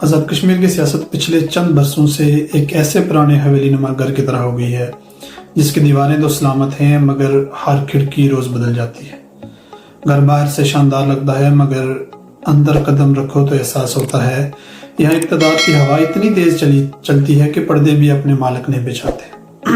آزاد کشمیر کی سیاست پچھلے چند برسوں سے ایک ایسے پرانے حویلی نما گھر کی طرح ہو گئی ہے جس کی دیواریں تو سلامت ہیں مگر ہر کھڑکی روز بدل جاتی ہے۔ گھر باہر سے شاندار لگتا ہے مگر اندر قدم رکھو تو احساس ہوتا ہے یہاں اقتدار کی ہوا اتنی تیز چلتی ہے کہ پردے بھی اپنے مالک نہیں بچھاتے۔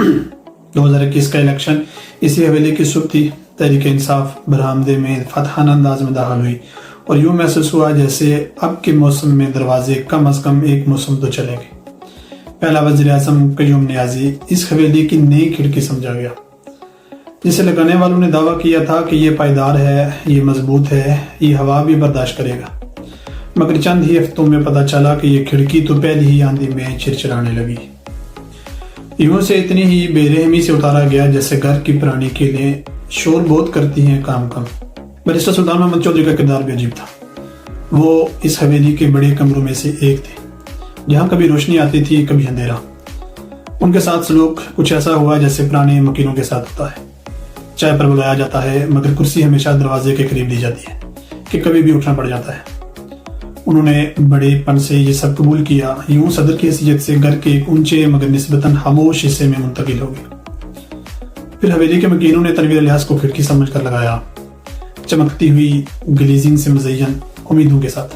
2021 کا الیکشن اسی حویلی کی صبح تھی۔ تحریک انصاف برآمدے میں فتحانہ انداز میں داخل ہوئی اور یوں محسوس ہوا جیسے اب کے موسم میں دروازے کم از کم ایک موسم تو چلیں گے۔ پہلا وزیر اعظم قیوم نیازی اس حویلی کی نئی کھڑکی سمجھا گیا، جسے لگانے والوں نے دعویٰ کیا تھا کہ یہ پائیدار ہے، یہ مضبوط ہے، یہ ہوا بھی برداشت کرے گا، مگر چند ہی ہفتوں میں پتہ چلا کہ یہ کھڑکی تو پہلی ہی آندھی میں چرچرانے لگی۔ یوں سے اتنی ہی بے رحمی سے اتارا گیا جیسے گھر کی پرانی کیلیں شور بہت کرتی ہیں کام کم۔ بیرسٹر سلطان محمد چودھری کا کردار بھی عجیب تھا۔ وہ اس حویلی کے بڑے کمروں میں سے ایک تھے جہاں کبھی روشنی آتی تھی کبھی اندھیرا۔ ان کے ساتھ سلوک کچھ ایسا ہوا جیسے پرانے مکینوں کے ساتھ ہوتا ہے۔ چائے پر بلایا جاتا ہے مگر کرسی ہمیشہ دروازے کے قریب دی جاتی ہے کہ کبھی بھی اٹھنا پڑ جاتا ہے۔ انہوں نے بڑے پن سے یہ سب قبول کیا، یوں صدر کی حیثیت سے گھر کے ایک اونچے مگر نسبتاً خاموش حصے میں منتقل ہو گئے۔ پھر حویلی کے مکینوں نے تنویر الیاس کو کھڑکی سمجھ کر لگایا، چمکتی ہوئی گلیزنگ سے مزین امیدوں کے ساتھ،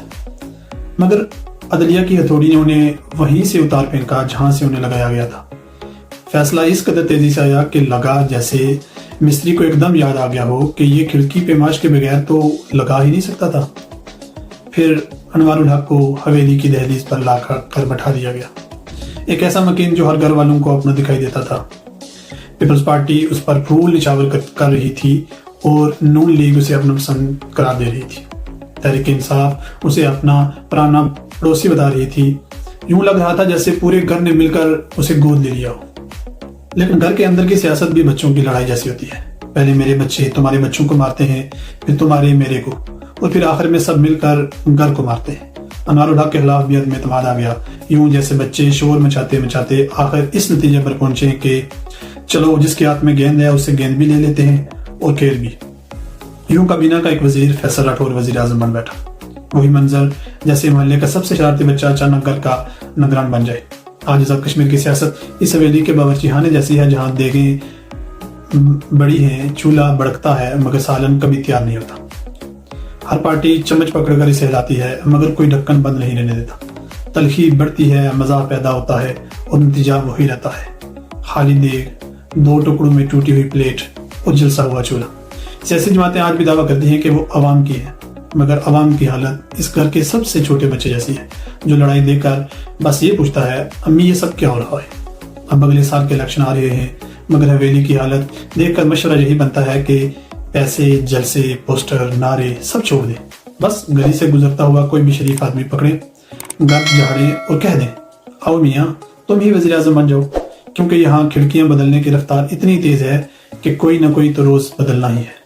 مگر عدلیہ کی ہتھوڑی نے انہیں وہیں سے اتار پھینکا جہاں سے انہیں لگایا گیا تھا۔ فیصلہ اس قدر تیزی سے آیا کہ لگا جیسے مستری کو ایک دم یاد آ گیا ہو کہ یہ کھڑکی پیمائش کے بغیر تو لگا ہی نہیں سکتا تھا۔ پھر انوار الحق کو حویلی کی دہلیز پر لا کر بٹھا دیا گیا، ایک ایسا مکین جو ہر گھر والوں کو اپنا دکھائی دیتا تھا۔ پیپلز پارٹی اس پر پھول نچھاور کر رہی تھی اور نون لیگ اسے اپنا پسند قرار دے رہی تھی۔ تحریک انصاف اسے اپنا پرانا پڑوسی بتا رہی تھی۔ یوں لگ رہا تھا جیسے پورے گھر نے مل کر اسے گود لے لیا ہو۔ لیکن گھر کے اندر کی سیاست بھی بچوں کی لڑائی جیسی ہوتی ہے، پہلے میرے بچے تمہارے بچوں کو مارتے ہیں، پھر تمہارے میرے کو، اور پھر آخر میں سب مل کر گھر کو مارتے ہیں۔ انوار الحق کے خلاف بھی عدم اعتماد آ گیا، یوں جیسے بچے شور مچاتے مچاتے آخر اس نتیجے پر پہنچے کہ چلو جس کے ہاتھ میں گیند ہے اسے گیند بھی لے لیتے ہیں اور کھیل بھی۔ یوں کابینہ کا ایک وزیر فیصل راٹھور وزیر اعظم بن بیٹھا، وہی منظر جیسے محلے کا سب سے شرارتی بچہ اچانک گھر کا نگران بن جائے۔ آج آزاد کشمیر کی سیاست اس حویلی کے باورچی خانے جیسی ہے جہاں دیگیں بڑی ہیں، چولہا بڑکتا ہے مگر سالن کبھی تیار نہیں ہوتا۔ ہر پارٹی چمچ پکڑ کر اسے ہلاتی ہے مگر کوئی ڈھکن بند نہیں رہنے دیتا۔ تلخی بڑھتی ہے، مزہ پیدا ہوتا ہے اور نتیجہ وہی رہتا ہے، خالی دیگ، دو ٹکڑوں میں ٹوٹی ہوئی پلیٹ اور جلسا ہوا چولہا۔ سیاسی جماعتیں آج بھی دعویٰ کرتی ہیں کہ وہ عوام کی ہے، مگر عوام کی حالت اس گھر کے سب سے چھوٹے بچے جیسی ہے جو لڑائی دیکھ کر بس یہ پوچھتا ہے امی یہ سب کیا ہو رہا ہے۔ اب اگلے سال کے الیکشن آ رہے ہیں مگر حویلی کی حالت دیکھ کر مشورہ یہی بنتا ہے کہ پیسے، جلسے، پوسٹر، نعرے سب چھوڑ دیں، بس گلی سے گزرتا ہوا کوئی بھی شریف آدمی پکڑیں، گھر جھاڑیں اور کہہ دیں آؤ میاں تم ہی وزیر اعظم بن جاؤ، کیونکہ یہاں کھڑکیاں بدلنے کی رفتار اتنی تیز ہے کہ کوئی نہ کوئی تو روز بدلنا ہی ہے۔